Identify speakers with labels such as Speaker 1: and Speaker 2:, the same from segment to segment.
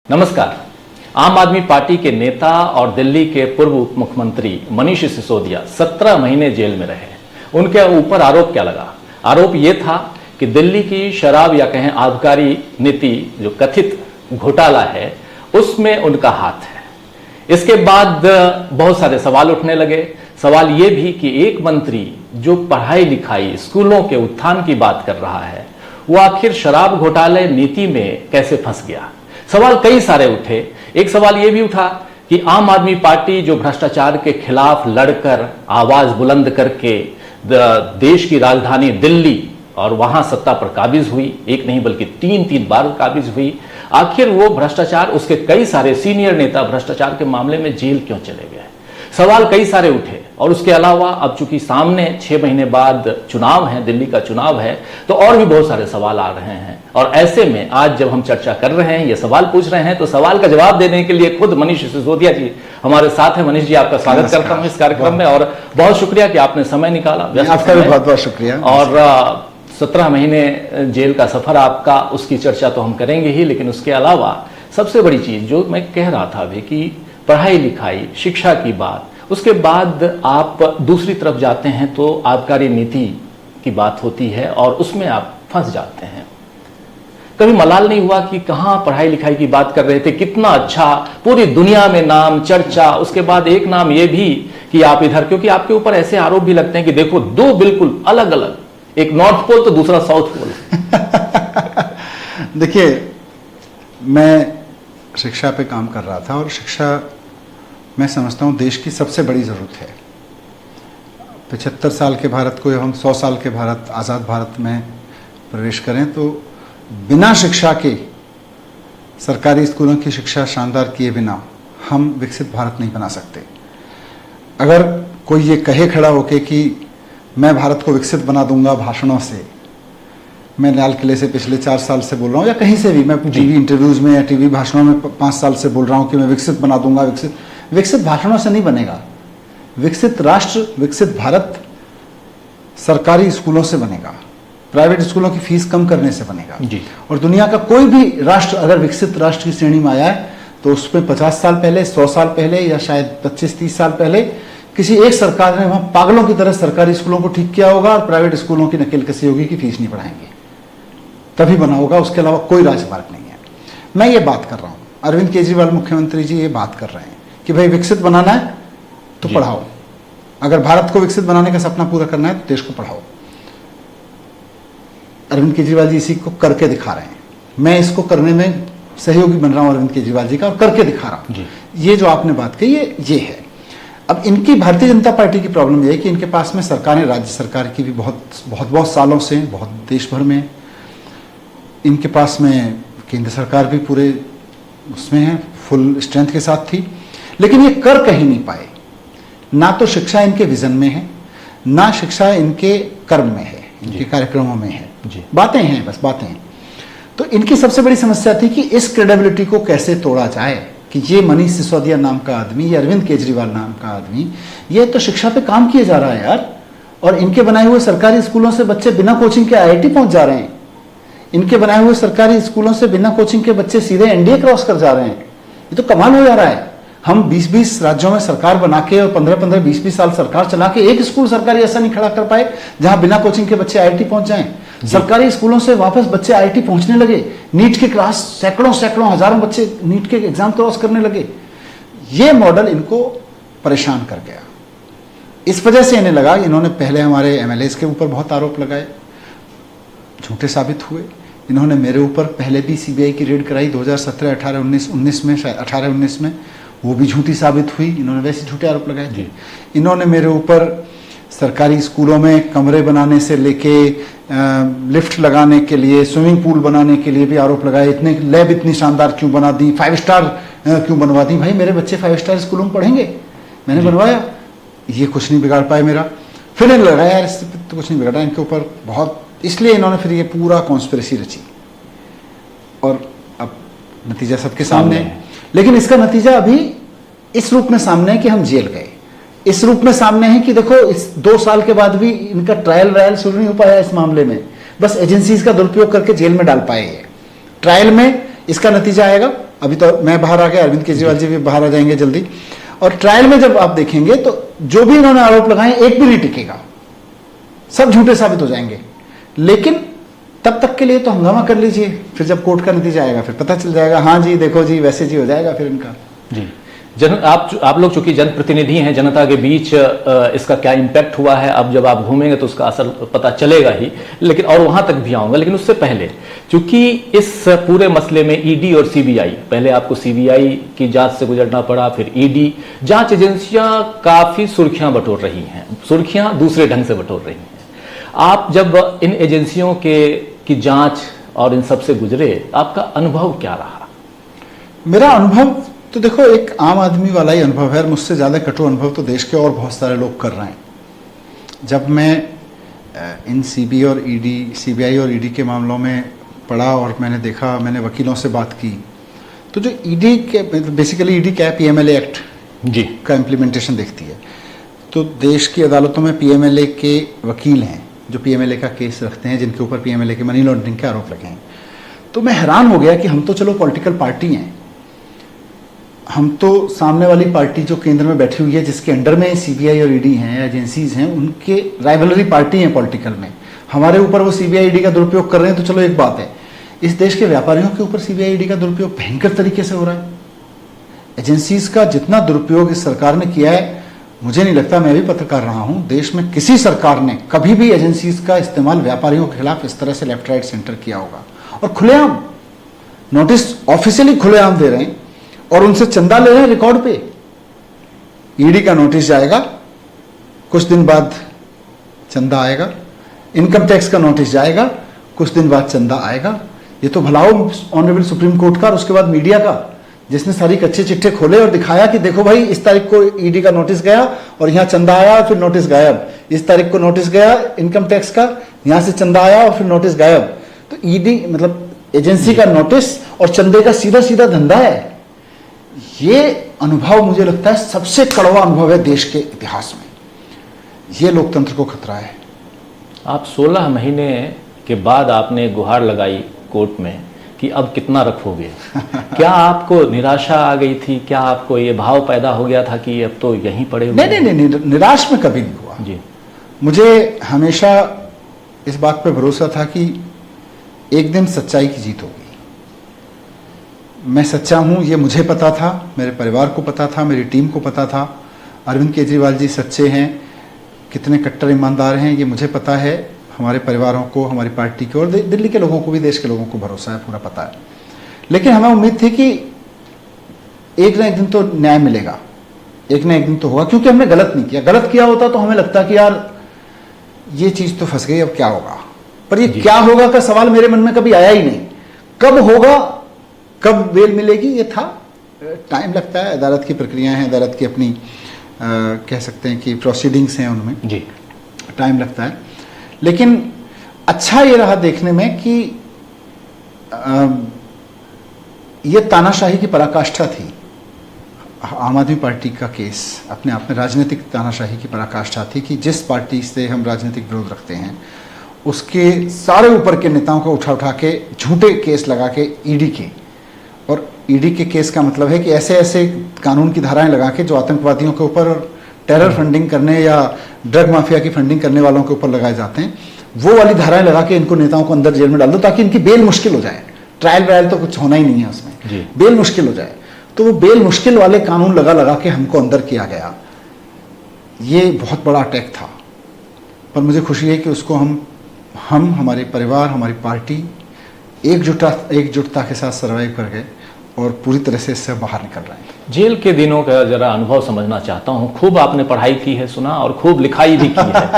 Speaker 1: नमस्कार। आम आदमी पार्टी के नेता और दिल्ली के पूर्व उप मुख्यमंत्री मनीष सिसोदिया 17 महीने जेल में रहे। उनके ऊपर आरोप क्या लगा? आरोप यह था कि दिल्ली की शराब या कहें आबकारी नीति जो कथित घोटाला है उसमें उनका हाथ है। इसके बाद बहुत सारे सवाल उठने लगे। सवाल यह भी कि एक मंत्री जो पढ़ाई लिखाई स्कूलों के उत्थान की बात कर रहा है वो आखिर शराब घोटाले नीति में कैसे फंस गया। सवाल कई सारे उठे। एक सवाल यह भी उठा कि आम आदमी पार्टी जो भ्रष्टाचार के खिलाफ लड़कर आवाज बुलंद करके देश की राजधानी दिल्ली और वहां सत्ता पर काबिज हुई, एक नहीं बल्कि तीन बार काबिज हुई, आखिर वो भ्रष्टाचार, उसके कई सारे सीनियर नेता भ्रष्टाचार के मामले में जेल क्यों चले गए। सवाल कई सारे उठे। और उसके अलावा अब चूंकि सामने 6 महीने बाद चुनाव है, दिल्ली का चुनाव है, तो और भी बहुत सारे सवाल आ रहे हैं। और ऐसे में आज जब हम चर्चा कर रहे हैं, ये सवाल पूछ रहे हैं, तो सवाल का जवाब देने के लिए खुद मनीष सिसोदिया जी हमारे साथ हैं। मनीष जी, आपका स्वागत करता हूं इस कार्यक्रम में और बहुत शुक्रिया कि आपने समय निकाला।
Speaker 2: आपका भी बहुत बहुत शुक्रिया।
Speaker 1: और 17 महीने जेल का सफर आपका, उसकी चर्चा तो हम करेंगे ही, लेकिन उसके अलावा सबसे बड़ी चीज जो मैं कह रहा था अभी कि पढ़ाई लिखाई शिक्षा की बात, उसके बाद आप दूसरी तरफ जाते हैं तो आबकारी नीति की बात होती है और उसमें आप फंस जाते हैं। कभी मलाल नहीं हुआ कि कहां पढ़ाई लिखाई की बात कर रहे थे, कितना अच्छा, पूरी दुनिया में नाम चर्चा, उसके बाद एक नाम यह भी कि आप इधर, क्योंकि आपके ऊपर ऐसे आरोप भी लगते हैं कि देखो दो बिल्कुल अलग अलग, एक नॉर्थ पोल तो दूसरा साउथ पोल।
Speaker 2: देखिए, मैं शिक्षा पे काम कर रहा था और शिक्षा मैं समझता हूँ देश की सबसे बड़ी ज़रूरत है। 75 साल के भारत को, हम 100 साल के भारत, आज़ाद भारत में प्रवेश करें तो बिना शिक्षा के, सरकारी स्कूलों की शिक्षा शानदार किए बिना हम विकसित भारत नहीं बना सकते। अगर कोई ये कहे खड़ा होके कि मैं भारत को विकसित बना दूंगा भाषणों से, मैं लाल किले से पिछले 4 साल से बोल रहा हूँ या कहीं से भी, मैं टीवी इंटरव्यूज़ में या टीवी भाषणों में 5 साल से बोल रहा हूँ कि मैं विकसित बना दूंगा, विकसित भाषणों से नहीं बनेगा। विकसित राष्ट्र, विकसित भारत सरकारी स्कूलों से बनेगा, प्राइवेट स्कूलों की फीस कम करने से बनेगा
Speaker 1: जी।
Speaker 2: और दुनिया का कोई भी राष्ट्र अगर विकसित राष्ट्र की श्रेणी में आया है तो उसमें 50 साल पहले, 100 साल पहले या शायद 25-30 साल पहले किसी एक सरकार ने वहां पागलों की तरह सरकारी स्कूलों को ठीक किया होगा और प्राइवेट स्कूलों की नकेल कसी होगी कि फीस नहीं बढ़ाएंगे, तभी बना होगा। उसके अलावा कोई राजमार्ग नहीं है। मैं ये बात कर रहा हूँ, अरविंद केजरीवाल मुख्यमंत्री जी ये बात कर रहे हैं कि भाई विकसित बनाना है तो पढ़ाओ, अगर भारत को विकसित बनाने का सपना पूरा करना है तो देश को पढ़ाओ। अरविंद केजरीवाल जी इसी को करके दिखा रहे हैं। मैं इसको करने में सहयोगी बन रहा हूं अरविंद केजरीवाल जी का और करके दिखा रहा हूं। ये जो आपने बात कही ये है। अब इनकी भारतीय जनता पार्टी की प्रॉब्लम यह है कि इनके पास में सरकारें, राज्य सरकार की भी बहुत सालों से, बहुत देश भर में, इनके पास में केंद्र सरकार भी पूरे उसमें है, फुल स्ट्रेंथ के साथ थी, लेकिन ये कर कहीं नहीं पाए। ना तो शिक्षा इनके विजन में है, ना शिक्षा इनके कर्म में है, इनके कार्यक्रमों में है। बातें हैं, बस बातें हैं। तो इनकी सबसे बड़ी समस्या थी कि इस क्रेडिबिलिटी को कैसे तोड़ा जाए कि ये मनीष सिसोदिया नाम का आदमी, ये अरविंद केजरीवाल नाम का आदमी, ये तो शिक्षा पे काम किए जा रहा है यार, और इनके बनाए हुए सरकारी स्कूलों से बच्चे बिना कोचिंग के IIT पहुंच जा रहे हैं। इनके बनाए हुए सरकारी स्कूलों से बिना कोचिंग के बच्चे सीधे NDA क्रॉस कर जा रहे हैं। ये तो कमाल हो जा रहा है। हम 20-20 राज्यों में सरकार बना के और 15-15, 20-20 साल सरकार चला के एक स्कूल सरकारी ऐसा नहीं खड़ा कर पाए जहां बिना कोचिंग के बच्चे IIT पहुंच जाएं। सरकारी स्कूलों से वापस बच्चे IIT पहुंचने लगे। नीट के क्लास सैकड़ों हजारों बच्चे नीट के एग्जाम क्रॉस करने लगे। ये मॉडल इनको परेशान कर गया। इस वजह से इन्हें लगा, इन्होंने पहले हमारे MLAs के ऊपर बहुत आरोप लगाए, झूठे साबित हुए। इन्होंने मेरे ऊपर पहले भी CBI की रेड कराई 2017, 18, 19 में, शायद 18-19 में, वो भी झूठी साबित हुई। इन्होंने वैसे झूठे आरोप लगाए थे। इन्होंने मेरे ऊपर सरकारी स्कूलों में कमरे बनाने से लेके लिफ्ट लगाने के लिए, स्विमिंग पूल बनाने के लिए भी आरोप लगाए। इतने लैब इतनी शानदार क्यों बना दी, 5 स्टार क्यों बनवा दी। भाई मेरे बच्चे 5 स्टार स्कूलों में पढ़ेंगे, मैंने बनवाया, ये कुछ नहीं बिगाड़ पाए मेरा। फिर इन्हें लगा यार इससे तो कुछ नहीं बिगाड़ा इनके ऊपर बहुत, इसलिए इन्होंने फिर ये पूरा कॉन्स्पिरेसी रची और अब नतीजा सबके सामने है। लेकिन इसका नतीजा अभी इस रूप में सामने है कि हम जेल गए, इस रूप में सामने है कि देखो इस 2 साल के बाद भी इनका ट्रायल शुरू नहीं हो पाया इस मामले में, बस एजेंसीज का दुरुपयोग करके जेल में डाल पाए हैं। ट्रायल में इसका नतीजा आएगा अभी तो मैं बाहर आ गया, अरविंद केजरीवाल जी भी बाहर आ जाएंगे जल्दी। और ट्रायल में जब आप देखेंगे तो जो भी इन्होंने आरोप लगाए एक भी नहीं टिकेगा, सब झूठे साबित हो जाएंगे। लेकिन तब तक के लिए तो हंगामा कर लीजिए, फिर जब कोर्ट का नतीजा आएगा फिर पता चल जाएगा, हाँ जी देखो जी वैसे जी हो जाएगा फिर इनका।
Speaker 1: जी आप लोग चूंकि जनप्रतिनिधि हैं, जनता के बीच इसका क्या इम्पैक्ट हुआ है, अब जब आप घूमेंगे तो उसका असर पता चलेगा ही, लेकिन और वहां तक भी आऊंगा। लेकिन उससे पहले चूंकि इस पूरे मसले में ईडी और सीबीआई, पहले आपको सीबीआई की जांच से गुजरना पड़ा, फिर ईडी, जांच एजेंसियां काफी सुर्खियां बटोर रही हैं, सुर्खियां दूसरे ढंग से बटोर रही हैं। आप जब इन एजेंसियों की जांच और इन सब से गुजरे, आपका अनुभव क्या रहा?
Speaker 2: मेरा अनुभव तो देखो एक आम आदमी वाला ही अनुभव है, मुझसे ज़्यादा कटु अनुभव तो देश के और बहुत सारे लोग कर रहे हैं। जब मैं इन सीबीआई और ईडी के मामलों में पढ़ा और मैंने देखा, मैंने वकीलों से बात की, तो जो ईडी के बेसिकली ईडी क्या है, पीएमएलए एक्ट
Speaker 1: जी
Speaker 2: का इम्प्लीमेंटेशन देखती है। तो देश की अदालतों में पीएमएलए के वकील हैं जो पीएमएलए का केस रखते हैं, जिनके ऊपर पीएमएलए के मनी लॉन्ड्रिंग के आरोप लगे हैं। तो मैं हैरान हो गया कि हम तो चलो पॉलिटिकल पार्टी हैं, हम तो सामने वाली पार्टी जो केंद्र में बैठी हुई है, जिसके अंडर में सीबीआई और ईडी हैं, एजेंसीज हैं, उनके राइवलरी पार्टी हैं पॉलिटिकल में, हमारे ऊपर वो सीबीआई ईडी का दुरुपयोग कर रहे हैं तो चलो एक बात है। इस देश के व्यापारियों के ऊपर सीबीआई ईडी का दुरुपयोग भयंकर तरीके से हो रहा है। एजेंसीज का जितना दुरुपयोग इस सरकार ने किया है, मुझे नहीं लगता, मैं भी पत्रकार रहा हूं, देश में किसी सरकार ने कभी भी एजेंसीज का इस्तेमाल व्यापारियों के खिलाफ इस तरह से लेफ्ट राइट सेंटर किया होगा। और खुलेआम नोटिस ऑफिशियली खुलेआम दे रहे हैं और उनसे चंदा ले रहे हैं रिकॉर्ड पे। ईडी का नोटिस जाएगा, कुछ दिन बाद चंदा आएगा, इनकम टैक्स का नोटिस जाएगा, कुछ दिन बाद चंदा आएगा। ये तो भलाओ ऑनरेबल सुप्रीम कोर्ट का और उसके बाद मीडिया का, जिसने सारी कच्चे चिट्ठे खोले और दिखाया कि देखो भाई इस तारीख को ईडी का नोटिस गया और यहाँ चंदा आया फिर नोटिस गायब, इस तारीख को नोटिस गया इनकम टैक्स का, यहाँ से चंदा आया और फिर नोटिस गायब। तो ईडी मतलब एजेंसी का नोटिस और चंदे का सीधा सीधा धंधा है। ये अनुभव मुझे लगता है सबसे कड़वा अनुभव है देश के इतिहास में। ये लोकतंत्र को खतरा है।
Speaker 1: आप 16 महीने के बाद आपने गुहार लगाई कोर्ट में कि अब कितना रखोगे। क्या आपको निराशा आ गई थी? क्या आपको ये भाव पैदा हो गया था कि अब तो यहीं पड़े हुए?
Speaker 2: नहीं, निराश में कभी नहीं हुआ
Speaker 1: जी।
Speaker 2: मुझे हमेशा इस बात पे भरोसा था कि एक दिन सच्चाई की जीत होगी। मैं सच्चा हूं ये मुझे पता था, मेरे परिवार को पता था, मेरी टीम को पता था। अरविंद केजरीवाल जी सच्चे हैं, कितने कट्टर ईमानदार हैं ये मुझे पता है। हमारे परिवारों को, हमारी पार्टी को और दिल्ली के लोगों को भी, देश के लोगों को भरोसा है, पूरा पता है। लेकिन हमें उम्मीद थी कि एक ना एक दिन तो न्याय मिलेगा, एक ना एक दिन तो होगा, क्योंकि हमने गलत नहीं किया। गलत किया होता तो हमें लगता कि यार ये चीज तो फंस गई, अब क्या होगा। पर ये क्या होगा का सवाल मेरे मन में कभी आया ही नहीं। कब होगा, कब बेल मिलेगी, ये था। टाइम लगता है, अदालत की प्रक्रियाएं हैं, अदालत की अपनी कह सकते हैं कि प्रोसीडिंग्स हैं, उनमें
Speaker 1: जी
Speaker 2: टाइम लगता है। लेकिन अच्छा ये रहा देखने में कि ये तानाशाही की पराकाष्ठा थी। आम आदमी पार्टी का केस अपने आप में राजनीतिक तानाशाही की पराकाष्ठा थी कि जिस पार्टी से हम राजनीतिक विरोध रखते हैं उसके सारे ऊपर के नेताओं को उठा उठा के झूठे केस लगा के ईडी के, और ईडी के केस का मतलब है कि ऐसे ऐसे कानून की धाराएं लगा के जो आतंकवादियों के ऊपर, टेरर फंडिंग करने या ड्रग माफिया की फंडिंग करने वालों के ऊपर लगाए जाते हैं, वो वाली धाराएं लगा के इनको नेताओं को अंदर जेल में डाल दो ताकि इनकी बेल मुश्किल हो जाए। ट्रायल व्रायल तो कुछ होना ही नहीं है उसमें, बेल मुश्किल हो जाए। तो वो बेल मुश्किल वाले कानून लगा लगा के हमको अंदर किया गया। ये बहुत बड़ा अटैक था, पर मुझे खुशी है कि उसको हम हमारे परिवार, हमारी पार्टी एकजुटता के साथ सर्वाइव कर गए और पूरी तरह से इससे बाहर निकल रहे हैं।
Speaker 1: जेल के दिनों का जरा अनुभव समझना चाहता हूँ। खूब आपने पढ़ाई की है सुना, और खूब लिखाई भी की है।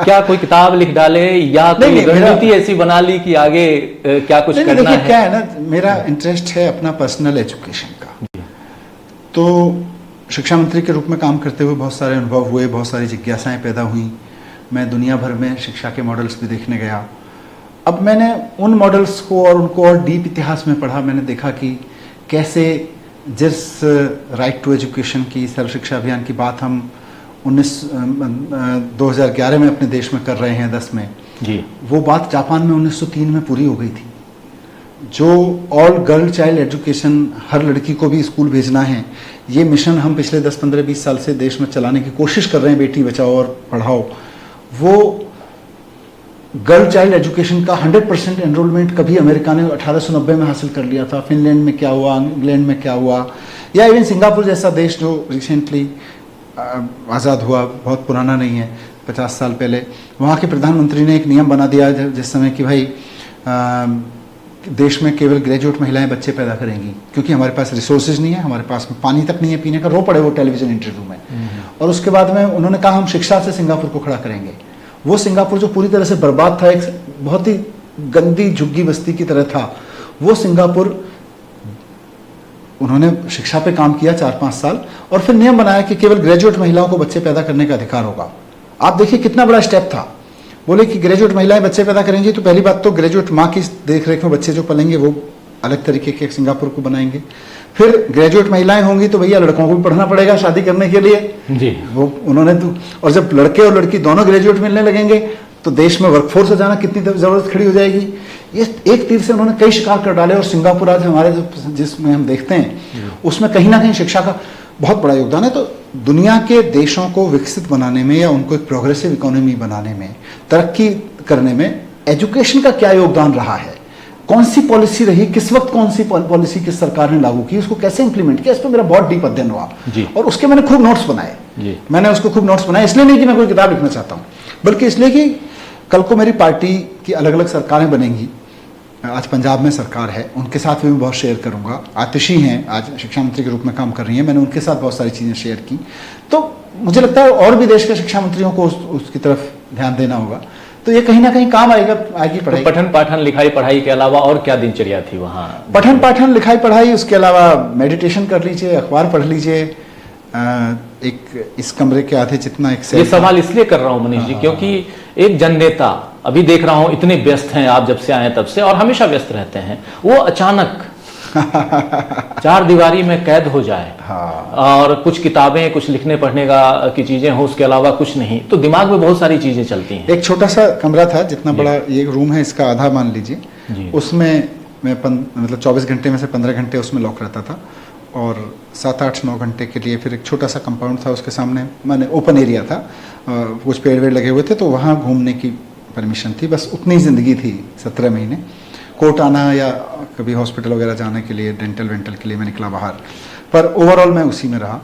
Speaker 1: क्या कोई किताब लिख डाले या कोई रणनीति ऐसी बना ली कि आगे क्या कुछ करना है?
Speaker 2: क्या है ना, मेरा इंटरेस्ट है अपना पर्सनल एजुकेशन का। तो शिक्षा मंत्री के रूप में काम करते हुए बहुत सारे अनुभव हुए, बहुत सारी जिज्ञासाएं पैदा हुई। मैं दुनिया भर में शिक्षा के मॉडल्स भी देखने गया। अब मैंने उन मॉडल्स को और उनको और डीप इतिहास में पढ़ा। मैंने देखा कि कैसे जिस राइट टू एजुकेशन की, सर्व शिक्षा अभियान की बात हम 2011 में अपने देश में कर रहे हैं, 10 में जी, वो बात जापान में 1903 में पूरी हो गई थी। जो ऑल गर्ल चाइल्ड एजुकेशन, हर लड़की को भी स्कूल भेजना है, ये मिशन हम पिछले 10, 15, 20 साल से देश में चलाने की कोशिश कर रहे हैं, बेटी बचाओ और पढ़ाओ। वो गर्ल चाइल्ड एजुकेशन का 100% एनरोलमेंट कभी अमेरिका ने 1890 में हासिल कर लिया था, फिनलैंड में क्या हुआ, इंग्लैंड में क्या हुआ, या इवन सिंगापुर जैसा देश जो रिसेंटली आज़ाद हुआ, बहुत पुराना नहीं है, 50 साल पहले, वहाँ के प्रधानमंत्री ने एक नियम बना दिया जिस समय कि भाई देश में केवल ग्रेजुएट महिलाएं बच्चे पैदा करेंगी, क्योंकि हमारे पास रिसोर्सेज नहीं है, हमारे पास पानी तक नहीं है पीने का। रो पड़े वो टेलीविजन इंटरव्यू में। और उसके बाद में उन्होंने कहा हम शिक्षा से सिंगापुर को खड़ा करेंगे। वो सिंगापुर जो पूरी तरह से बर्बाद था, एक बहुत ही गंदी झुग्गी बस्ती की तरह था, वो सिंगापुर उन्होंने शिक्षा पे काम किया 4-5 साल, और फिर नियम बनाया कि केवल ग्रेजुएट महिलाओं को बच्चे पैदा करने का अधिकार होगा। आप देखिए कितना बड़ा स्टेप था। बोले कि ग्रेजुएट महिलाएं बच्चे पैदा करेंगी, तो पहली बात तो ग्रेजुएट माँ की देखरेख में बच्चे जो पलेंगे वो अलग तरीके के सिंगापुर को बनाएंगे। फिर ग्रेजुएट महिलाएं होंगी तो भैया लड़कों को भी पढ़ना पड़ेगा शादी करने के लिए
Speaker 1: जी।
Speaker 2: वो उन्होंने तो, और जब लड़के और लड़की दोनों ग्रेजुएट मिलने लगेंगे तो देश में वर्कफोर्स हो जाना कितनी जरूरत खड़ी हो जाएगी। ये एक तीर से उन्होंने कई शिकार कर डाले। और सिंगापुर आज हमारे जिसमें हम देखते हैं उसमें कहीं ना कहीं शिक्षा का बहुत बड़ा योगदान है। तो दुनिया के देशों को विकसित बनाने में या उनको एक प्रोग्रेसिव इकोनॉमी बनाने में, तरक्की करने में एजुकेशन का क्या योगदान रहा है, कौन सी पॉलिसी रही, किस वक्त कौन सी पॉलिसी किस सरकार ने लागू की, उसको कैसे इंप्लीमेंट किया, इस पर मेरा बहुत डीप अध्ययन हुआ और उसके मैंने खूब नोट्स बनाए। मैंने उसको खूब नोट्स बनाए, इसलिए नहीं कि मैं कोई किताब लिखना चाहता हूँ, बल्कि इसलिए कि कल को मेरी पार्टी की अलग अलग सरकारें बनेंगी। आज पंजाब में सरकार है, उनके साथ भी मैं बहुत शेयर करूंगा। आतिशी हैं, आज शिक्षा मंत्री के रूप में काम कर रही हैं, मैंने उनके साथ बहुत सारी चीज़ें शेयर की। तो मुझे लगता है और भी देश के शिक्षा मंत्रियों को उसकी तरफ ध्यान देना होगा, तो ये कहीं ना कहीं काम आएगी पढ़ाई।
Speaker 1: तो पठन पाठन लिखाई पढ़ाई के अलावा और क्या दिनचर्या थी वहाँ?
Speaker 2: पठन पाठन लिखाई पढ़ाई, उसके अलावा मेडिटेशन कर लीजिए, अखबार पढ़ लीजिए। एक इस कमरे के आधे जितना एक
Speaker 1: ये सवाल इसलिए कर रहा हूँ मनीष जी, क्योंकि एक जननेता, अभी देख रहा हूँ इतने व्यस्त हैं आप जब से आए तब से, और हमेशा व्यस्त रहते हैं, वो अचानक चार दीवारी में कैद हो जाए और कुछ किताबें, कुछ लिखने पढ़ने की चीजें हो, उसके अलावा कुछ नहीं, तो दिमाग में बहुत सारी चीजें चलती हैं।
Speaker 2: एक छोटा सा कमरा था, जितना बड़ा ये रूम है इसका आधा मान लीजिए, उसमें मैं मतलब 24 घंटे में से 15 घंटे उसमें लॉक रहता था, और 7, 8, 9 घंटे के लिए फिर एक छोटा सा कंपाउंड था, उसके सामने मैंने ओपन एरिया था, कुछ पेड़ वेड़ लगे हुए थे, तो वहाँ घूमने की परमिशन थी। बस उतनी ज़िंदगी थी 17 महीने। कोर्ट आना या कभी हॉस्पिटल वगैरह जाने के लिए, डेंटल वेंटल के लिए मैं निकला बाहर, पर ओवरऑल मैं उसी में रहा।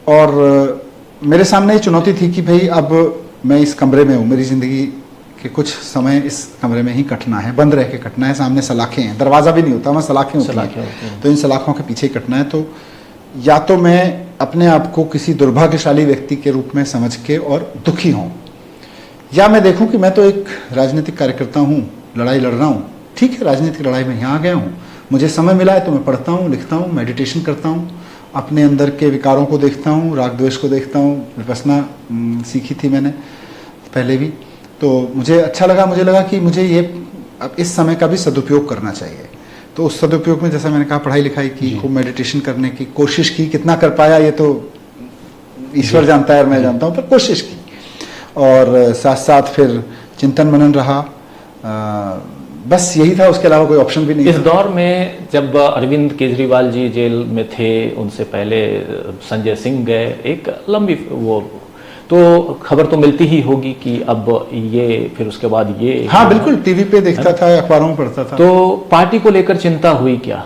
Speaker 2: और मेरे सामने ये चुनौती थी कि भाई अब मैं इस कमरे में हूँ, मेरी ज़िंदगी के कुछ समय इस कमरे में ही कटना है, बंद रह के कटना है। सामने सलाखें हैं, दरवाज़ा भी नहीं होता, वहाँ सलाखें होती हैं, तो इन सलाखों के पीछे ही कटना है। तो या तो मैं अपने आप को किसी दुर्भाग्यशाली व्यक्ति के रूप में समझ के और दुखी हूँ, या मैं देखूं कि मैं तो एक राजनीतिक कार्यकर्ता हूं, लड़ाई लड़ रहा हूं, ठीक है, राजनीतिक लड़ाई में यहाँ आ गया हूं, मुझे समय मिला है तो मैं पढ़ता हूं, लिखता हूं, मेडिटेशन करता हूं, अपने अंदर के विकारों को देखता हूं, राग द्वेष को देखता हूं। विपश्यना सीखी थी मैंने पहले भी, तो मुझे अच्छा लगा, मुझे लगा कि मुझे ये अब इस समय का भी सदुपयोग करना चाहिए। तो उस सदुपयोग में जैसा मैंने कहा, पढ़ाई लिखाई की, खूब मेडिटेशन करने की कोशिश की। कितना कर पाया ये तो ईश्वर जानता है और मैं जानता हूँ, पर कोशिश की। और साथ साथ फिर चिंतन मनन रहा, बस यही था, उसके अलावा कोई ऑप्शन भी नहीं।
Speaker 1: इस दौर में जब अरविंद केजरीवाल जी जेल में थे, उनसे पहले संजय सिंह गए, एक लंबी वो तो खबर तो मिलती ही होगी कि अब ये, फिर उसके बाद ये।
Speaker 2: हाँ बिल्कुल, टीवी पे देखता था, अखबारों में पढ़ता था।
Speaker 1: तो पार्टी को लेकर चिंता हुई क्या?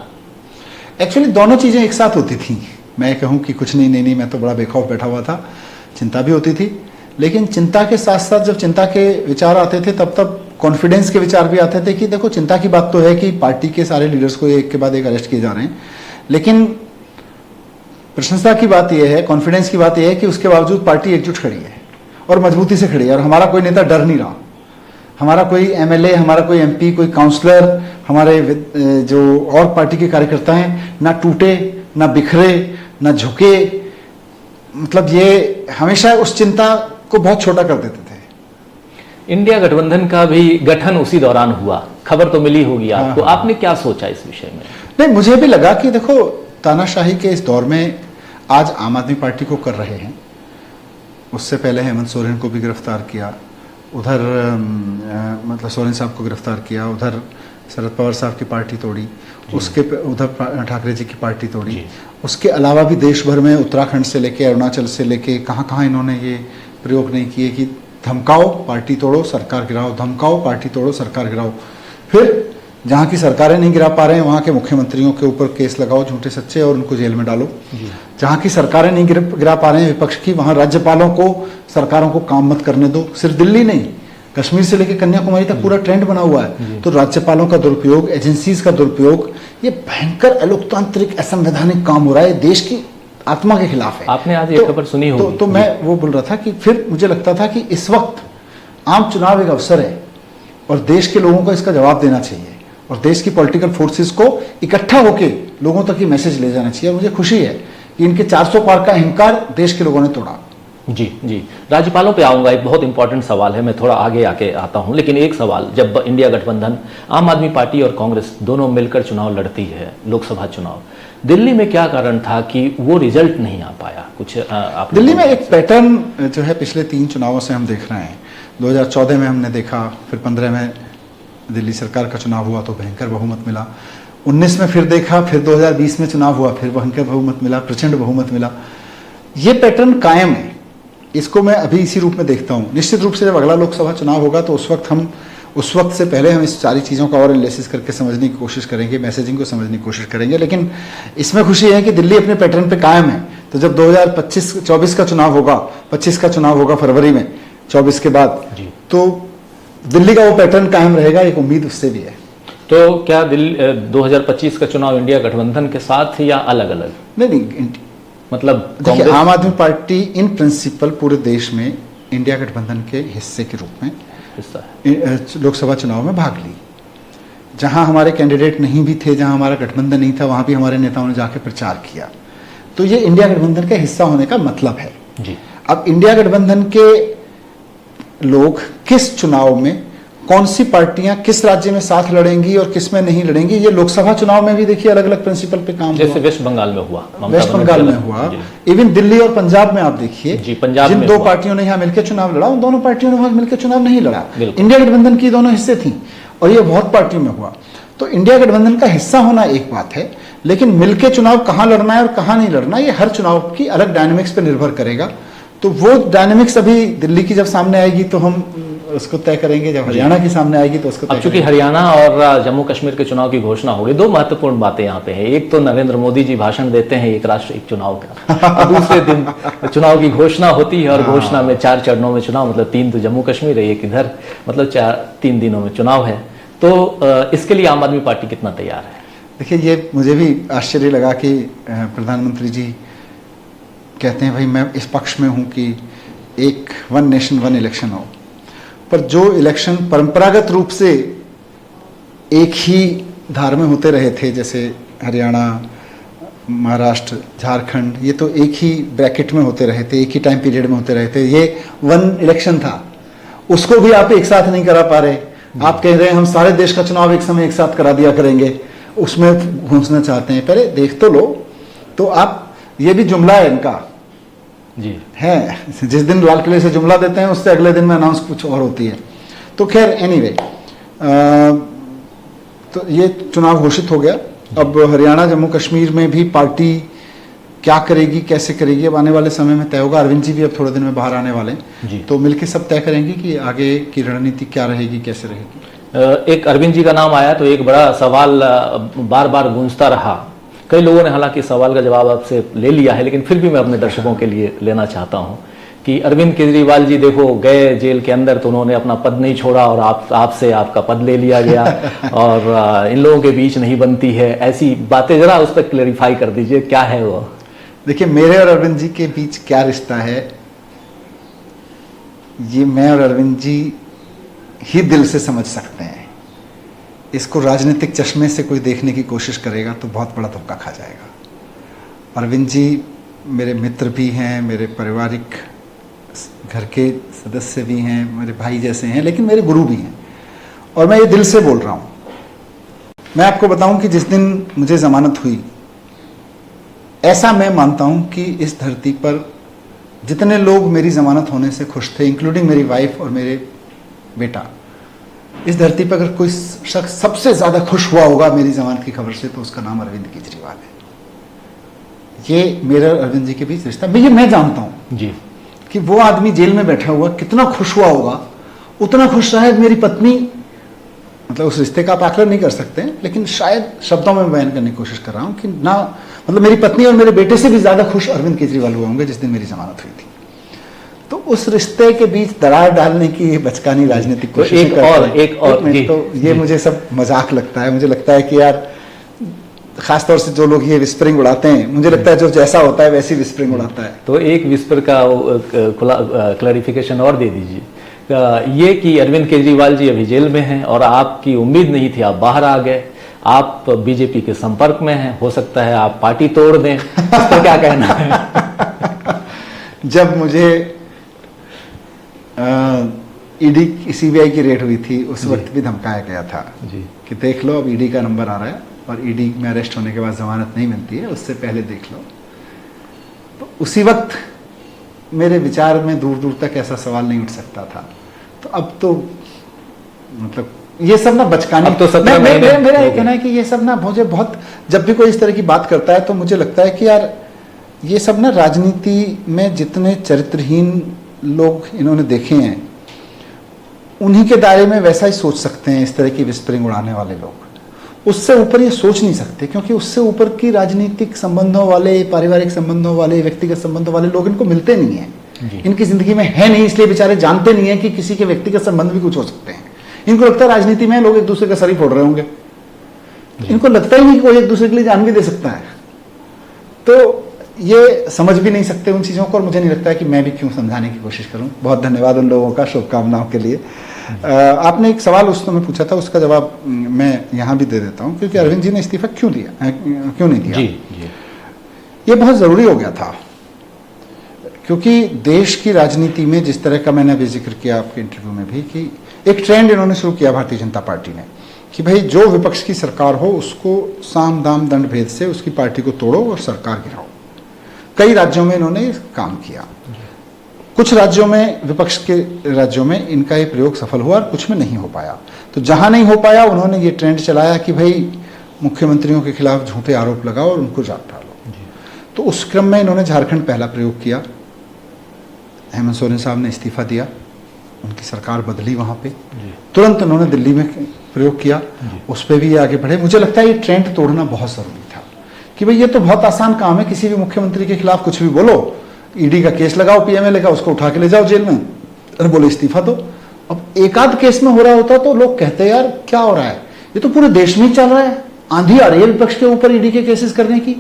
Speaker 2: एक्चुअली दोनों चीजें एक साथ होती थी। मैं कहूँ कि कुछ नहीं, मैं तो बड़ा बेखौफ बैठा हुआ था, चिंता भी होती थी, लेकिन चिंता के साथ साथ जब चिंता के विचार आते थे तब कॉन्फिडेंस के विचार भी आते थे कि देखो, चिंता की बात तो है कि पार्टी के सारे लीडर्स को एक के बाद एक अरेस्ट किए जा रहे हैं, लेकिन प्रशंसा की बात यह है, कॉन्फिडेंस की बात यह है कि उसके बावजूद पार्टी एकजुट खड़ी है और मजबूती से खड़ी है, और हमारा कोई नेता डर नहीं रहा। हमारा कोई एमएलए, हमारा कोई एमपी, कोई काउंसलर, हमारे जो और पार्टी के कार्यकर्ता हैं, ना टूटे, ना बिखरे, ना झुके। मतलब ये हमेशा उस चिंता को बहुत छोटा कर देते थे।
Speaker 1: इंडिया गठबंधन का भी गठन उसी दौरान हुआ, खबर तो मिली होगी आपको। आपने क्या सोचा इस विषय में?
Speaker 2: नहीं, मुझे भी लगा कि देखो, तानाशाही के इस दौर में आज आम आदमी पार्टी को कर रहे हैं, उससे पहले हेमंत सोरेन को भी गिरफ्तार किया, उधर मतलब सोरेन साहब को गिरफ्तार किया, उधर शरद पवार साहब की पार्टी तोड़ी, उसके उधर ठाकरे जी की पार्टी तोड़ी, उसके अलावा भी देश भर में उत्तराखंड से लेके अरुणाचल से लेके कहाँ कहाँ इन्होंने ये प्रयोग नहीं किए कि धमकाओ पार्टी तोड़ो सरकार गिराओ, धमकाओ पार्टी तोड़ो सरकार गिराओ। फिर जहाँ की सरकारें नहीं गिरा पा रहे हैं वहाँ के मुख्यमंत्रियों के ऊपर केस लगाओ झूठे सच्चे और उनको जेल में डालो। जहाँ की सरकारें नहीं गिरा पा रहे हैं विपक्ष की, वहाँ राज्यपालों को सरकारों को काम मत करने दो। सिर्फ दिल्ली नहीं, कश्मीर से लेकर कन्याकुमारी तक पूरा ट्रेंड बना हुआ है। तो राज्यपालों का दुरुपयोग, एजेंसीज का दुरुपयोग, ये भयंकर अलोकतांत्रिक असंवैधानिक काम हो रहा है, देश की आत्मा के खिलाफ है।
Speaker 1: आपने आज ये खबर सुनी होगी।
Speaker 2: तो मैं वो बोल रहा था कि फिर मुझे लगता था कि इस वक्त आम चुनाव एक अवसर है और देश के लोगों को इसका जवाब देना चाहिए और देश की पॉलिटिकल फोर्सेस को इकट्ठा होकर लोगों तक ये मैसेज ले जाना चाहिए। और मुझे खुशी है कि इनके 400 पार का अहंकार देश के लोगों ने तोड़ा।
Speaker 1: जी जी, राज्यपालों पे आऊंगा, एक बहुत इंपॉर्टेंट सवाल है, मैं थोड़ा आगे आके आता हूं, लेकिन एक सवाल, जब इंडिया गठबंधन आम आदमी पार्टी और कांग्रेस दोनों मिलकर चुनाव लड़ती है, लोकसभा चुनाव, दिल्ली में क्या कारण था कि वो रिजल्ट नहीं आ पाया? कुछ आप
Speaker 2: दिल्ली में एक पैटर्न जो है पिछले 3 चुनावों से हम देख रहे हैं। 2014 में हमने देखा, फिर 15 में दिल्ली सरकार का चुनाव हुआ तो भयंकर बहुमत मिला, 19 में फिर देखा, फिर 2020 में चुनाव हुआ, फिर भयंकर बहुमत मिला, प्रचंड बहुमत मिला। ये पैटर्न कायम है, इसको मैं अभी इसी रूप में देखता हूँ। निश्चित रूप से जब अगला लोकसभा चुनाव होगा तो उस वक्त से पहले हम इस सारी चीज़ों का और एनालिसिस करके समझने की कोशिश करेंगे, मैसेजिंग को समझने की कोशिश करेंगे। लेकिन इसमें खुशी है कि दिल्ली अपने पैटर्न पे कायम है। तो जब 2024 का चुनाव होगा, 25 का चुनाव होगा फरवरी में, 24 के बाद, तो दिल्ली का वो पैटर्न कायम रहेगा, एक उम्मीद उससे भी है।
Speaker 1: तो क्या 2025 का चुनाव इंडिया गठबंधन के साथ या अलग अलग?
Speaker 2: नहीं,
Speaker 1: मतलब
Speaker 2: देखिए, आम आदमी पार्टी इन प्रिंसिपल पूरे देश में इंडिया गठबंधन के हिस्से के रूप में लोकसभा चुनाव में भाग ली। जहां हमारे कैंडिडेट नहीं भी थे, जहां हमारा गठबंधन नहीं था, वहां भी हमारे नेताओं ने जाकर प्रचार किया। तो ये इंडिया गठबंधन का हिस्सा होने का मतलब है।
Speaker 1: जी।
Speaker 2: अब इंडिया गठबंधन के लोग किस चुनाव में, कौन सी पार्टियां किस राज्य में साथ लड़ेंगी और किस में नहीं लड़ेंगी, ये लोकसभा चुनाव में भी देखिए अलग अलग प्रिंसिपल पे काम हुआ।
Speaker 1: जैसे वेस्ट बंगाल में हुआ,
Speaker 2: वेस्ट बंगाल में हुआ, इवन दिल्ली और पंजाब में आप देखिए, जिन 2 पार्टियों ने यहाँ मिलकर चुनाव लड़ा, उन दोनों पार्टियों ने वहां मिलकर चुनाव नहीं लड़ा। इंडिया गठबंधन की दोनों हिस्से थी और ये बहुत पार्टियों में हुआ। तो इंडिया गठबंधन का हिस्सा होना एक बात है, लेकिन मिलकर चुनाव कहाँ लड़ना है और कहाँ नहीं लड़ना, ये हर चुनाव की अलग डायनेमिक्स पर निर्भर करेगा। तो वो डायनेमिक्स अभी दिल्ली की जब सामने आएगी तो हम उसको तय करेंगे, जब हरियाणा की सामने आएगी तो उसको
Speaker 1: अब चूंकि हरियाणा और जम्मू कश्मीर के चुनाव की घोषणा हो गई, 2 महत्वपूर्ण बातें यहाँ पे हैं। एक तो नरेंद्र मोदी जी भाषण देते हैं एक राष्ट्र एक चुनाव का, और दूसरे दिन चुनाव की घोषणा होती है और घोषणा में 4 चरणों में चुनाव, मतलब 3 तो जम्मू कश्मीर है, एक इधर, मतलब 3 दिनों में चुनाव है। तो इसके लिए आम आदमी पार्टी कितना तैयार है?
Speaker 2: देखिए, ये मुझे भी आश्चर्य लगा कि प्रधानमंत्री जी कहते हैं भाई मैं इस पक्ष में हूँ कि एक 1 नेशन 1 इलेक्शन हो, पर जो इलेक्शन परंपरागत रूप से एक ही धार में होते रहे थे, जैसे हरियाणा, महाराष्ट्र, झारखंड, ये तो एक ही ब्रैकेट में होते रहे थे, एक ही टाइम पीरियड में होते रहे थे। ये 1 इलेक्शन था, उसको भी आप एक साथ नहीं करा पा रहे। आप कह रहे हैं हम सारे देश का चुनाव एक समय एक साथ करा दिया करेंगे, उसमें घुसना चाहते हैं। पहले देख तो लो। तो आप, ये भी जुमला है इनका
Speaker 1: जी
Speaker 2: है, जिस दिन लाल किले से जुमला देते हैं उससे अगले दिन में अनाउंस कुछ और होती है। तो खैर एनीवे, तो ये चुनाव घोषित हो गया। अब हरियाणा, जम्मू कश्मीर में भी पार्टी क्या करेगी, कैसे करेगी, अब आने वाले समय में तय होगा। अरविंद जी भी अब थोड़े दिन में बाहर आने वाले हैं, तो मिलकर सब तय करेंगे कि आगे की रणनीति क्या रहेगी, कैसे रहेगी।
Speaker 1: एक अरविंद जी का नाम आया तो एक बड़ा सवाल बार बार गूंजता रहा। कई लोगों ने हालांकि सवाल का जवाब आपसे ले लिया है, लेकिन फिर भी मैं अपने दर्शकों के लिए लेना चाहता हूं कि अरविंद केजरीवाल जी देखो गए जेल के अंदर तो उन्होंने अपना पद नहीं छोड़ा और आपसे आपका पद ले लिया गया और इन लोगों के बीच नहीं बनती है, ऐसी बातें जरा उस पर क्लेरिफाई कर दीजिए, क्या है वो?
Speaker 2: देखिए, मेरे और अरविंद जी के बीच क्या रिश्ता है, ये मैं और अरविंद जी ही दिल से समझ सकते हैं। इसको राजनीतिक चश्मे से कोई देखने की कोशिश करेगा तो बहुत बड़ा धोखा खा जाएगा। अरविंद जी मेरे मित्र भी हैं, मेरे पारिवारिक घर के सदस्य भी हैं, मेरे भाई जैसे हैं, लेकिन मेरे गुरु भी हैं और मैं ये दिल से बोल रहा हूँ। मैं आपको बताऊं कि जिस दिन मुझे ज़मानत हुई, ऐसा मैं मानता हूं कि इस धरती पर जितने लोग मेरी ज़मानत होने से खुश थे, इंक्लूडिंग मेरी वाइफ और मेरे बेटा, इस धरती पर अगर कोई शख्स सबसे ज्यादा खुश हुआ होगा मेरी जमानत की खबर से तो उसका नाम अरविंद केजरीवाल है। ये मेरा अरविंद जी के बीच रिश्ता मैं जानता हूं
Speaker 1: जी
Speaker 2: कि वो आदमी जेल में बैठा हुआ कितना खुश हुआ होगा, उतना खुश शायद मेरी पत्नी, मतलब उस रिश्ते का आप आकलन नहीं कर सकते हैं, लेकिन शायद शब्दों में बयान करने की कोशिश कर रहा हूं कि ना, मतलब मेरी पत्नी और मेरे बेटे से भी ज्यादा खुश अरविंद केजरीवाल हुए होंगे जिस दिन मेरी जमानत हुई थी। तो उस रिश्ते के बीच दरार डालने की बचकानी राजनीतिक कोशिश
Speaker 1: एक और
Speaker 2: तो ये मुझे सब मजाक लगता है। मुझे लगता है कि यार खासतौर से जो लोग ये विस्परिंग उड़ाते हैं, मुझे लगता है जो जैसा होता है वैसी विस्परिंग उड़ाता है।
Speaker 1: तो एक विस्पर का क्लैरिफिकेशन और दे दीजिए, ये कि अरविंद केजरीवाल जी अभी जेल में हैं और आपकी उम्मीद नहीं थी, आप बाहर आ गए, आप बीजेपी के संपर्क में हैं, हो सकता है आप पार्टी तोड़ दें, इस पर क्या कहना है?
Speaker 2: जब मुझे ईडी सीबीआई की रेड हुई थी उस वक्त भी धमकाया गया था
Speaker 1: जी
Speaker 2: कि देख लो अब ईडी का नंबर आ रहा है और ईडी में अरेस्ट होने के बाद जमानत नहीं मिलती है, उससे पहले देख लो। तो उसी वक्त मेरे विचार में दूर दूर तक ऐसा सवाल नहीं उठ सकता था। तो अब तो मतलब ये सब ना बचकाने,
Speaker 1: अब तो 17 महीने
Speaker 2: मेरा ये कहना है कि ये सब ना मुझे बहुत, जब भी कोई इस तरह की बात करता है तो मुझे लगता है कि यार ये सब ना राजनीति में जितने चरित्रहीन लोग इन्होंने देखे हैं उन्हीं के दायरे में वैसा ही सोच सकते हैं। इस तरह की विस्परिंग उड़ाने वाले लोग उससे ऊपर ये सोच नहीं सकते, क्योंकि उससे ऊपर की राजनीतिक संबंधों वाले, पारिवारिक संबंधों वाले, व्यक्तिगत संबंधों वाले लोग इनको मिलते नहीं है, इनकी जिंदगी में है नहीं, इसलिए बेचारे जानते नहीं है कि किसी के व्यक्तिगत संबंध भी कुछ हो सकते हैं। इनको लगता है राजनीति में लोग एक दूसरे का सर ही फोड़ रहे होंगे, इनको लगता ही नहीं कि कोई एक दूसरे के लिए जान भी दे सकता है। तो ये समझ भी नहीं सकते उन चीज़ों को, और मुझे नहीं लगता है कि मैं भी क्यों समझाने की कोशिश करूं। बहुत धन्यवाद उन लोगों का, शुभकामनाओं के लिए। आपने एक सवाल उस समय पूछा था, उसका जवाब मैं यहाँ भी दे देता हूँ, क्योंकि अरविंद जी ने इस्तीफा क्यों दिया, क्यों नहीं दिया।
Speaker 1: जी
Speaker 2: ये बहुत ज़रूरी हो गया था, क्योंकि देश की राजनीति में जिस तरह का मैंने अभी जिक्र किया आपके इंटरव्यू में भी, कि एक ट्रेंड इन्होंने शुरू किया भारतीय जनता पार्टी ने कि भाई जो विपक्ष की सरकार हो उसको साम दाम दंड भेद से उसकी पार्टी को तोड़ो और सरकार गिराओ। कई राज्यों में इन्होंने काम किया, कुछ राज्यों में, विपक्ष के राज्यों में इनका ये प्रयोग सफल हुआ और कुछ में नहीं हो पाया। तो जहां नहीं हो पाया उन्होंने ये ट्रेंड चलाया कि भाई मुख्यमंत्रियों के खिलाफ झूठे आरोप लगाओ और उनको जाग डालो। तो उस क्रम में इन्होंने झारखंड पहला प्रयोग किया, हेमंत सोरेन साहब ने इस्तीफा दिया, उनकी सरकार बदली, वहां पे तुरंत उन्होंने दिल्ली में प्रयोग किया, उस पर भी ये आगे बढ़े। मुझे लगता है ये ट्रेंड तोड़ना बहुत जरूरी था कि भाई ये तो बहुत आसान काम है, किसी भी मुख्यमंत्री के खिलाफ कुछ भी बोलो, ईडी का केस लगाओ पीएमएलए का, उसको उठा के ले जाओ जेल में, अरे बोलो इस्तीफा दो। अब एक आध केस में हो रहा होता तो लोग कहते यार क्या हो रहा है, ये तो पूरे देश में ही चल रहा है, आंधी आ रही है विपक्ष के ऊपर ईडी के केसेस करने की,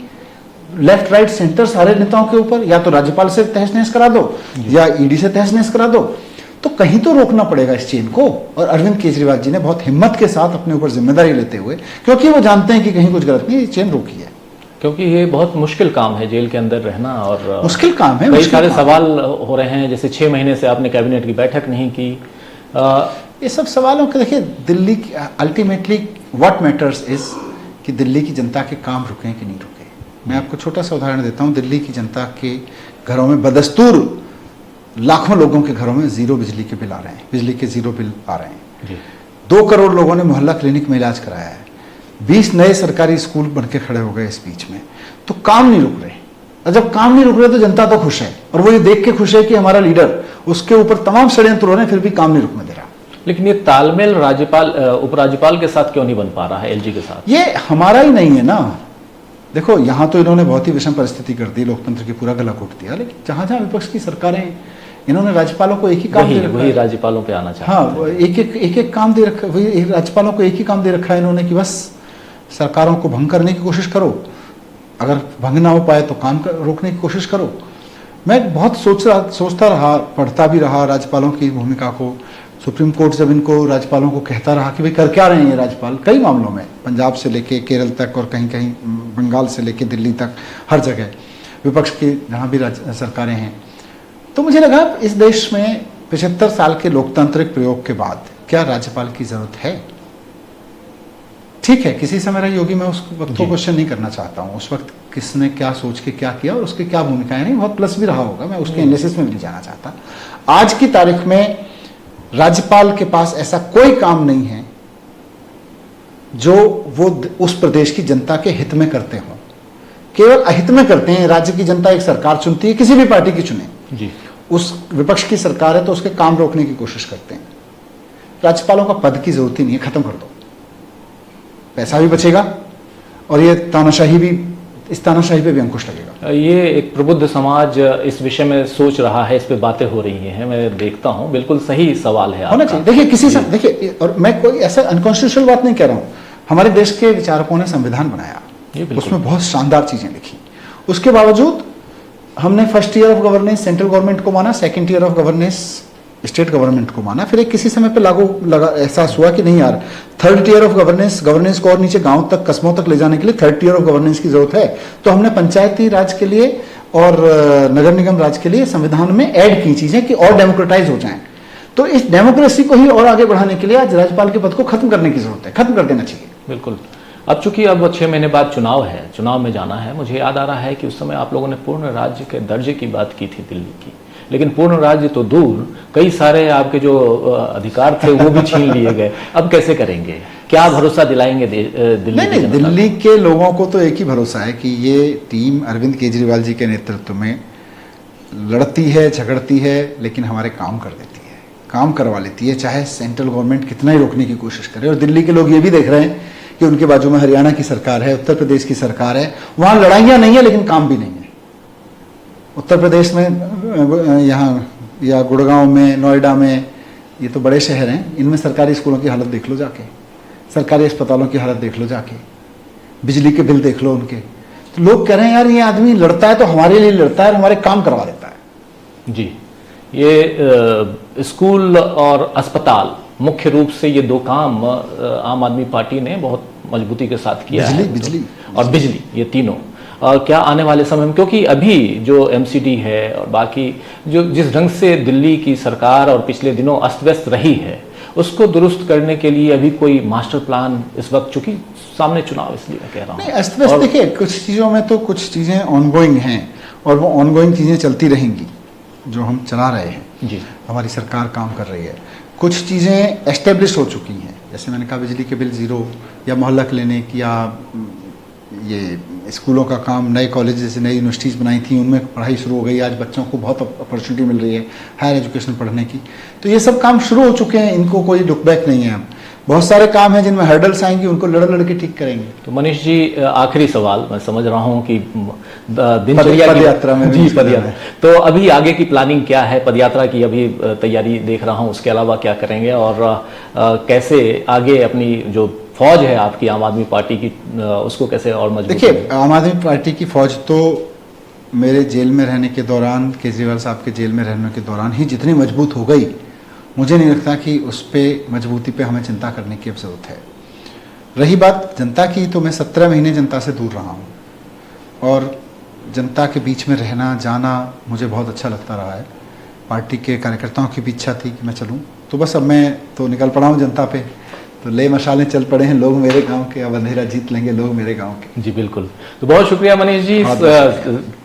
Speaker 2: लेफ्ट राइट सेंटर सारे नेताओं के ऊपर, या तो राज्यपाल से तहस नहस करा दो या ईडी से तहस नहस करा दो। तो कहीं तो रोकना पड़ेगा इस चेन को, और अरविंद केजरीवाल जी ने बहुत हिम्मत के साथ अपने ऊपर जिम्मेदारी लेते हुए, क्योंकि वो जानते हैं कि कहीं कुछ गलत नहीं, ये चेन रोकी है।
Speaker 1: क्योंकि ये बहुत मुश्किल काम है जेल के अंदर रहना, और
Speaker 2: मुश्किल काम है,
Speaker 1: कई सारे सवाल हो रहे हैं, जैसे 6 महीने से आपने कैबिनेट की बैठक नहीं की।
Speaker 2: ये सब सवालों के, देखिए दिल्ली की अल्टीमेटली व्हाट मैटर्स इज कि दिल्ली की जनता के काम रुके कि नहीं रुके। मैं आपको छोटा सा उदाहरण देता हूँ, दिल्ली की जनता के घरों में बदस्तूर लाखों लोगों के घरों में जीरो बिजली के बिल आ रहे हैं, बिजली के जीरो बिल आ रहे हैं। 2 करोड़ लोगों ने मोहल्ला क्लिनिक में इलाज कराया है, 20 नए सरकारी स्कूल बन के खड़े हो गए इस बीच में। तो काम नहीं रुक रहे, और जब काम नहीं रुक रहे तो जनता तो खुश है, और वो ये देख के खुश है कि हमारा लीडर, उसके ऊपर तमाम षड्यंत्र हो रहे हैं फिर भी काम नहीं रुकने दे रहा।
Speaker 1: लेकिन ये तालमेल राज्यपाल उपराज्यपाल के साथ क्यों नहीं बन पा रहा है, एलजी के साथ?
Speaker 2: ये हमारा ही नहीं है ना। देखो यहाँ तो इन्होंने बहुत ही विषम परिस्थिति कर दी, लोकतंत्र की पूरा गला घोट दिया, लेकिन जहां जहां विपक्ष की सरकारें, इन्होंने राज्यपालों को एक ही काम दे रखा है।
Speaker 1: वही राज्यपालों पे आना चाहिए।
Speaker 2: हाँ, एक काम दे रखा, वही राज्यपालों को एक ही काम दे रखा है इन्होंने कि बस सरकारों को भंग करने की कोशिश करो, अगर भंग ना हो पाए तो काम रोकने की कोशिश करो। मैं बहुत सोचता रहा, पढ़ता भी रहा राज्यपालों की भूमिका को। सुप्रीम कोर्ट जब इनको, राज्यपालों को कहता रहा कि भाई कर क्या रहे हैं ये राज्यपाल, कई मामलों में, पंजाब से लेके केरल तक और कहीं कहीं बंगाल से लेके दिल्ली तक, हर जगह विपक्ष की जहाँ भी सरकारें हैं। तो मुझे लगा इस देश में 75 साल के लोकतांत्रिक प्रयोग के बाद क्या राज्यपाल की जरूरत है? ठीक है, किसी समय रहा योगी, मैं उस वक्त को क्वेश्चन नहीं करना चाहता हूँ, उस वक्त किसने क्या सोच के क्या किया और उसकी क्या भूमिकाएं, नहीं बहुत प्लस भी रहा होगा, मैं उसके एनालिसिस में भी नहीं जाना चाहता। आज की तारीख में राज्यपाल के पास ऐसा कोई काम नहीं है जो वो उस प्रदेश की जनता के हित में करते हों। केवल अहित में करते हैं। राज्य की जनता एक सरकार चुनती है, किसी भी पार्टी की चुने
Speaker 1: जी,
Speaker 2: उस विपक्ष की सरकार है तो उसके काम रोकने की कोशिश करते हैं। राज्यपालों का पद की जरूरत ही नहीं है, खत्म कर दो, पैसा भी बचेगा और ये तानाशाही भी, इस तानाशाही पे भी अंकुश लगेगा।
Speaker 1: ये एक प्रबुद्ध समाज इस विषय में सोच रहा है, इस पे बातें हो रही हैं, मैं देखता हूं। बिल्कुल सही सवाल है
Speaker 2: होना
Speaker 1: आपका।
Speaker 2: चाहिए। देखिए किसी से, देखिए, और मैं कोई ऐसा अनकॉन्स्टिट्यूशनल बात नहीं कह रहा हूं। हमारे देश के विचारकों ने संविधान बनाया, उसमें बहुत शानदार चीजें लिखी, उसके बावजूद हमने first year of governance central government को माना, second year of governance state government को माना। फिर एक किसी समय पे लागू लगा, एहसास हुआ कि नहीं यार, थर्ड टीयर ऑफ गवर्नेंस को और नीचे गांव तक, कस्बों तक ले जाने के लिए थर्ड टीयर ऑफ गवर्नेंस की जरूरत है। तो हमने पंचायती राज के लिए और नगर निगम राज के लिए संविधान में ऐड की चीजें कि और डेमोक्रेटाइज हो जाएं। तो इस डेमोक्रेसी को ही और आगे बढ़ाने के लिए आज राज्यपाल के पद को खत्म करने की जरूरत है, खत्म कर देना चाहिए।
Speaker 1: बिल्कुल। अब चूंकि अब 6 महीने बाद चुनाव है, चुनाव में जाना है, मुझे याद आ रहा है कि उस समय आप लोगों ने पूर्ण राज्य के दर्जे की बात की थी दिल्ली की, लेकिन पूर्ण राज्य तो दूर, कई सारे आपके जो अधिकार थे वो भी छीन लिए गए। अब कैसे करेंगे? क्या भरोसा दिलाएंगे दिल्ली?
Speaker 2: नहीं, दिल्ली के लोगों को तो एक ही भरोसा है कि ये टीम अरविंद केजरीवाल जी के नेतृत्व में लड़ती है, झगड़ती है, लेकिन हमारे काम कर देती है, काम करवा लेती है, चाहे सेंट्रल गवर्नमेंट कितना ही रोकने की कोशिश करे। और दिल्ली के लोग ये भी देख रहे हैं कि उनके बाजू में हरियाणा की सरकार है, उत्तर प्रदेश की सरकार है, वहां लड़ाइयां नहीं है लेकिन काम भी नहीं है। उत्तर प्रदेश में यहाँ या गुड़गांव में, नोएडा में, ये तो बड़े शहर हैं, इनमें सरकारी स्कूलों की हालत देख लो जाके, सरकारी अस्पतालों की हालत देख लो जाके, बिजली के बिल देख लो उनके। तो लोग कह रहे हैं यार ये आदमी लड़ता है तो हमारे लिए लड़ता है और हमारे काम करवा देता है।
Speaker 1: जी, ये स्कूल और अस्पताल मुख्य रूप से ये दो काम आम आदमी पार्टी ने बहुत मजबूती के साथ किया है।
Speaker 2: बिजली
Speaker 1: और बिजली, ये तीनों। और क्या आने वाले समय में, क्योंकि अभी जो एमसीडी है और बाकी जो जिस ढंग से दिल्ली की सरकार और पिछले दिनों अस्त व्यस्त रही है, उसको दुरुस्त करने के लिए अभी कोई मास्टर प्लान इस वक्त, चूंकि सामने चुनाव, इसलिए मैं कह रहा हूँ।
Speaker 2: नहीं, अस्त व्यस्त देखिए, कुछ चीज़ों में तो कुछ चीज़ें ऑनगोइंग हैं और वो ऑनगोइंग चीज़ें चलती रहेंगी जो हम चला रहे हैं।
Speaker 1: जी,
Speaker 2: हमारी सरकार काम कर रही है। कुछ चीज़ें एस्टेब्लिश हो चुकी हैं, जैसे मैंने कहा बिजली के बिल जीरो, या मोहल्ला क्लिनिक, या ये स्कूलों का काम, नए कॉलेज जैसे नई यूनिवर्सिटीज़ बनाई थी उनमें पढ़ाई शुरू हो गई। आज बच्चों को बहुत अपॉर्चुनिटी मिल रही है हायर एजुकेशन पढ़ने की। तो ये सब काम शुरू हो चुके हैं, इनको कोई लुकबैक नहीं है। अब बहुत सारे काम हैं जिनमें हर्डल्स आएंगी, उनको लड़ के ठीक करेंगे।
Speaker 1: तो मनीष जी, आखिरी सवाल, मैं समझ रहा हूँ कि दिनचर्या
Speaker 2: पदयात्रा में
Speaker 1: जी, पदयात्रा, तो अभी आगे की प्लानिंग क्या है? पदयात्रा की अभी तैयारी देख रहा हूँ, उसके अलावा क्या करेंगे और कैसे आगे अपनी जो फौज है आपकी आम आदमी पार्टी की, उसको कैसे और मजबूत?
Speaker 2: देखिए, आम आदमी पार्टी की फौज तो मेरे जेल में रहने के दौरान, केजरीवाल साहब के जेल में रहने के दौरान ही जितनी मजबूत हो गई, मुझे नहीं लगता कि उस पर मजबूती पे हमें चिंता करने की अब जरूरत है। रही बात जनता की, तो मैं 17 महीने जनता से दूर रहा हूँ और जनता के बीच में रहना जाना मुझे बहुत अच्छा लगता रहा है। पार्टी के कार्यकर्ताओं की भी इच्छा थी कि मैं चलूँ, तो बस अब मैं तो निकल पड़ा हूँ जनता पे। तो ले मशालें चल पड़े हैं, लोग मेरे गांव के, अब अंधेरा जीत लेंगे लोग मेरे गांव के।
Speaker 1: जी बिल्कुल। तो बहुत शुक्रिया मनीष जी,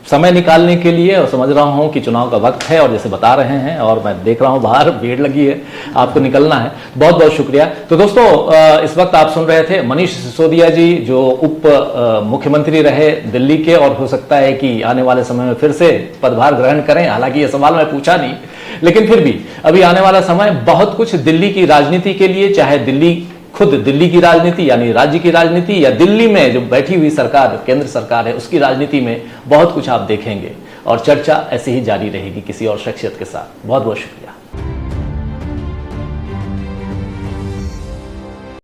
Speaker 1: समय निकालने के लिए। और समझ रहा हूँ कि चुनाव का वक्त है और जैसे बता रहे हैं, और मैं देख रहा हूँ बाहर भीड़ लगी है, आपको निकलना है। बहुत बहुत शुक्रिया। तो दोस्तों, इस वक्त आप सुन रहे थे मनीष सिसोदिया जी, जो उप मुख्यमंत्री रहे दिल्ली के, और हो सकता है कि आने वाले समय में फिर से पदभार ग्रहण करें। हालांकि ये सवाल मैं पूछा नहीं, लेकिन फिर भी अभी आने वाला समय बहुत कुछ दिल्ली की राजनीति के लिए, चाहे खुद दिल्ली की राजनीति यानी राज्य की राजनीति, या दिल्ली में जो बैठी हुई सरकार, केंद्र सरकार है, उसकी राजनीति में बहुत कुछ आप देखेंगे। और चर्चा ऐसे ही जारी रहेगी किसी और शख्सियत के साथ। बहुत बहुत शुक्रिया।